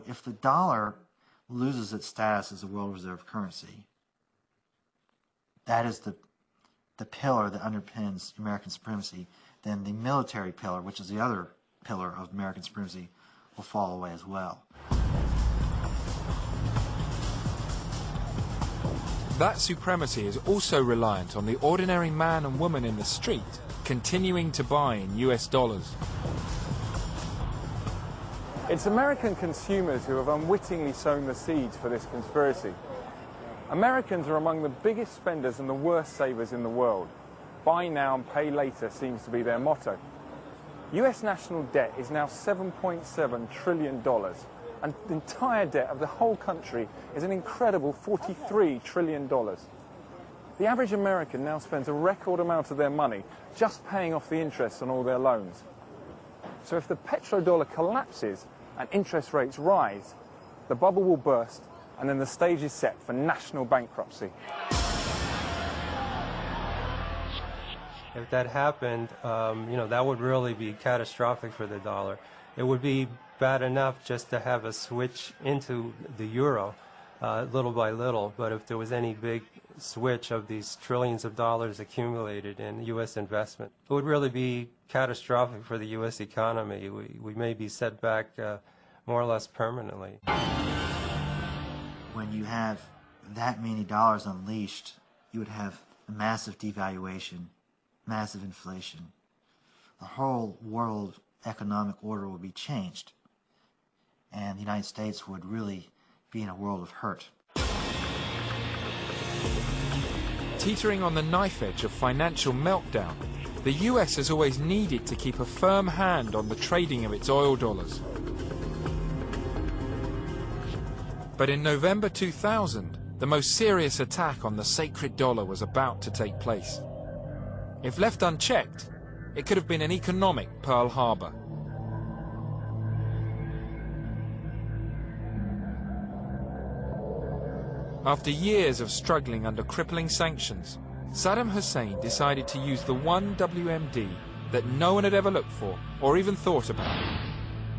If the dollar loses its status as a world reserve currency, that is the pillar that underpins American supremacy, then the military pillar, which is the other pillar of American supremacy, will fall away as well. That supremacy is also reliant on the ordinary man and woman in the street continuing to buy in US dollars. It's American consumers who have unwittingly sown the seeds for this conspiracy. Americans are among the biggest spenders and the worst savers in the world. Buy now and pay later seems to be their motto. US national debt is now $7.7 trillion, and the entire debt of the whole country is an incredible $43 trillion. The average American now spends a record amount of their money just paying off the interest on all their loans. So if the petrodollar collapses and interest rates rise, the bubble will burst, and then the stage is set for national bankruptcy. If that happened, that would really be catastrophic for the dollar. It would be bad enough just to have a switch into the euro little by little, but if there was any big switch of these trillions of dollars accumulated in U.S. investment, it would really be catastrophic for the U.S. economy. We may be set back more or less permanently. When you have that many dollars unleashed, you would have a massive devaluation, massive inflation. The whole world economic order would be changed, and the United States would really be in a world of hurt. Teetering on the knife edge of financial meltdown, the US has always needed to keep a firm hand on the trading of its oil dollars. But in November 2000, the most serious attack on the sacred dollar was about to take place. If left unchecked, it could have been an economic Pearl Harbor. After years of struggling under crippling sanctions, Saddam Hussein decided to use the one WMD that no one had ever looked for or even thought about: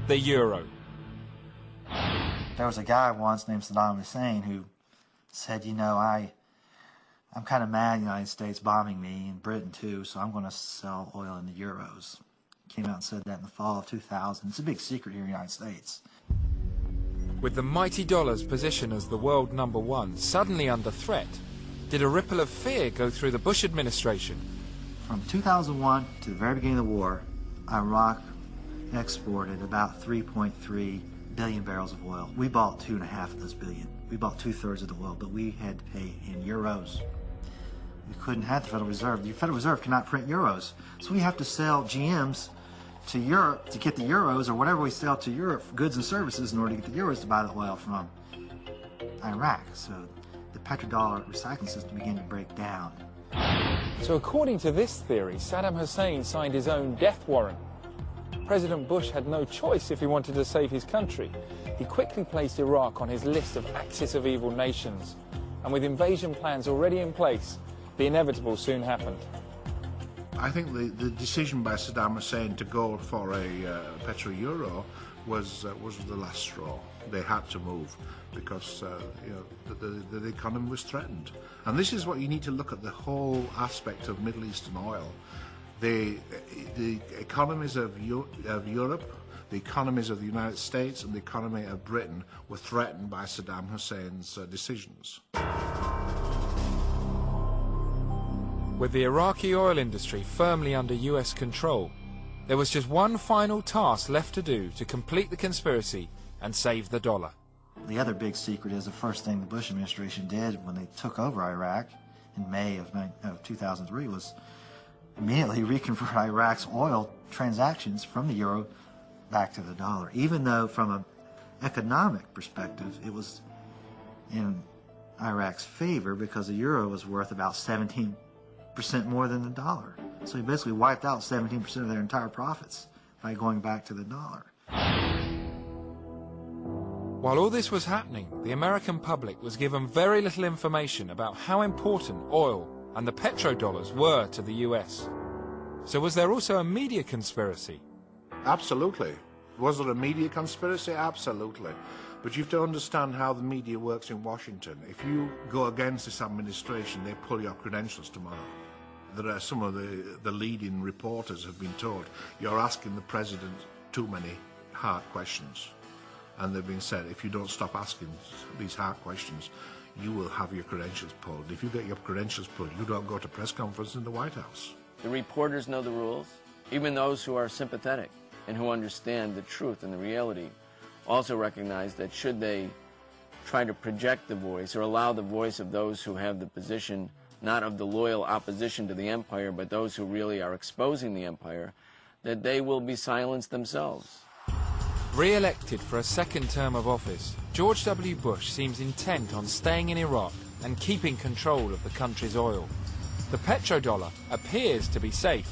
the euro. There was a guy once named Saddam Hussein who said, I'm kind of mad the United States bombing me, and Britain too, so I'm going to sell oil in the euros. Came out and said that in the fall of 2000. It's a big secret here in the United States. With the mighty dollar's position as the world #1 suddenly under threat, did a ripple of fear go through the Bush administration? From 2001 to the very beginning of the war, Iraq exported about 3.3 billion barrels of oil. We bought 2.5 of those billion. We bought 2/3 of the oil, but we had to pay in euros. We couldn't have the Federal Reserve. The Federal Reserve cannot print euros. So we have to sell GMs to Europe to get the euros, or whatever we sell to Europe, goods and services, in order to get the euros to buy the oil from Iraq. So the petrodollar recycling system began to break down. So according to this theory, Saddam Hussein signed his own death warrant. President Bush had no choice if he wanted to save his country. He quickly placed Iraq on his list of axis of evil nations. And with invasion plans already in place, the inevitable soon happened. I think the decision by Saddam Hussein to go for a petro-euro was the last straw. They had to move because the economy was threatened. And this is what you need to look at, the whole aspect of Middle Eastern oil. The economies of Europe, the economies of the United States, and the economy of Britain were threatened by Saddam Hussein's decisions. With the Iraqi oil industry firmly under US control, there was just one final task left to do to complete the conspiracy and save the dollar. The other big secret is the first thing the Bush administration did when they took over Iraq in May of 2003 was immediately reconvert Iraq's oil transactions from the euro back to the dollar, even though from an economic perspective it was in Iraq's favor because the euro was worth about 17% more than the dollar. So he basically wiped out 17% of their entire profits by going back to the dollar. While all this was happening, the American public was given very little information about how important oil and the petrodollars were to the US. So was there also a media conspiracy? Absolutely. Was there a media conspiracy? Absolutely. But you have to understand how the media works in Washington. If you go against this administration, they pull your credentials tomorrow. There are some of the leading reporters have been told, you're asking the president too many hard questions. And they've been said, if you don't stop asking these hard questions, you will have your credentials pulled. If you get your credentials pulled, you don't go to press conference in the White House. The reporters know the rules. Even those who are sympathetic and who understand the truth and the reality also recognize that should they try to project the voice or allow the voice of those who have the position not of the loyal opposition to the empire, but those who really are exposing the empire, that they will be silenced themselves. Re-elected for a second term of office, George W. Bush seems intent on staying in Iraq and keeping control of the country's oil. The petrodollar appears to be safe,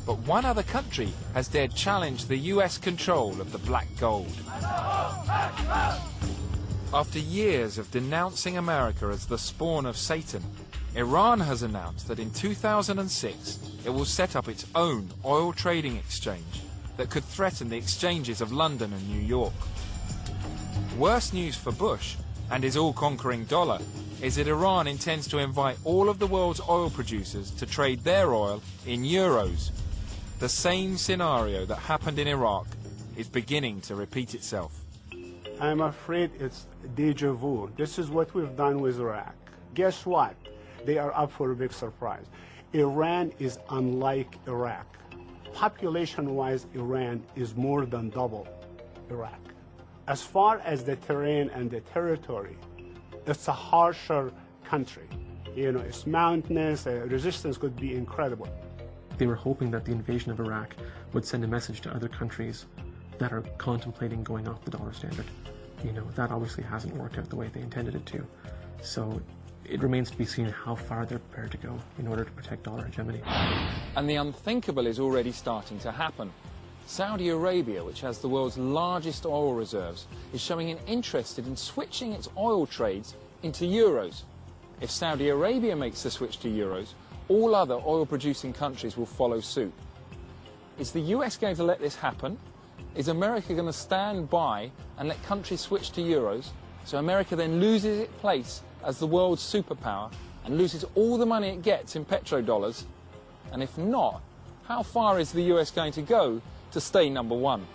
but one other country has dared challenge the US control of the black gold. After years of denouncing America as the spawn of Satan, Iran has announced that in 2006 it will set up its own oil trading exchange that could threaten the exchanges of London and New York. Worse news for Bush and his all-conquering dollar is that Iran intends to invite all of the world's oil producers to trade their oil in euros. The same scenario that happened in Iraq is beginning to repeat itself. I'm afraid it's déjà vu. This is what we've done with Iraq. Guess what? They are up for a big surprise. Iran is unlike Iraq. Population-wise, Iran is more than double Iraq. As far as the terrain and the territory, it's a harsher country. You know, it's mountainous, resistance could be incredible. They were hoping that the invasion of Iraq would send a message to other countries that are contemplating going off the dollar standard. You know, that obviously hasn't worked out the way they intended it to. So it remains to be seen how far they're prepared to go in order to protect dollar hegemony. And the unthinkable is already starting to happen. Saudi Arabia, which has the world's largest oil reserves, is showing an interest in switching its oil trades into euros. If Saudi Arabia makes the switch to euros, all other oil-producing countries will follow suit. Is the US going to let this happen? Is America going to stand by and let countries switch to euros, so America then loses its place as the world's superpower and loses all the money it gets in petrodollars? And if not, how far is the US going to go to stay number one?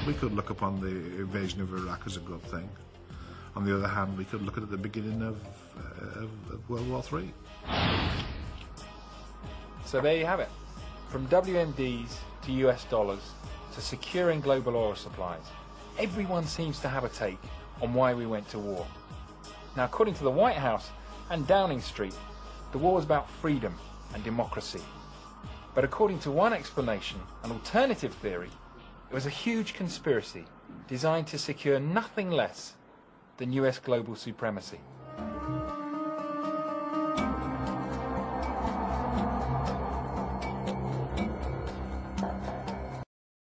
We could look upon the invasion of Iraq as a good thing. On the other hand, we could look at it at the beginning of World War III. So there you have it. From WMDs to US dollars to securing global oil supplies, everyone seems to have a take on why we went to war. Now, according to the White House and Downing Street, the war was about freedom and democracy. But according to one explanation, an alternative theory, it was a huge conspiracy designed to secure nothing less than US global supremacy.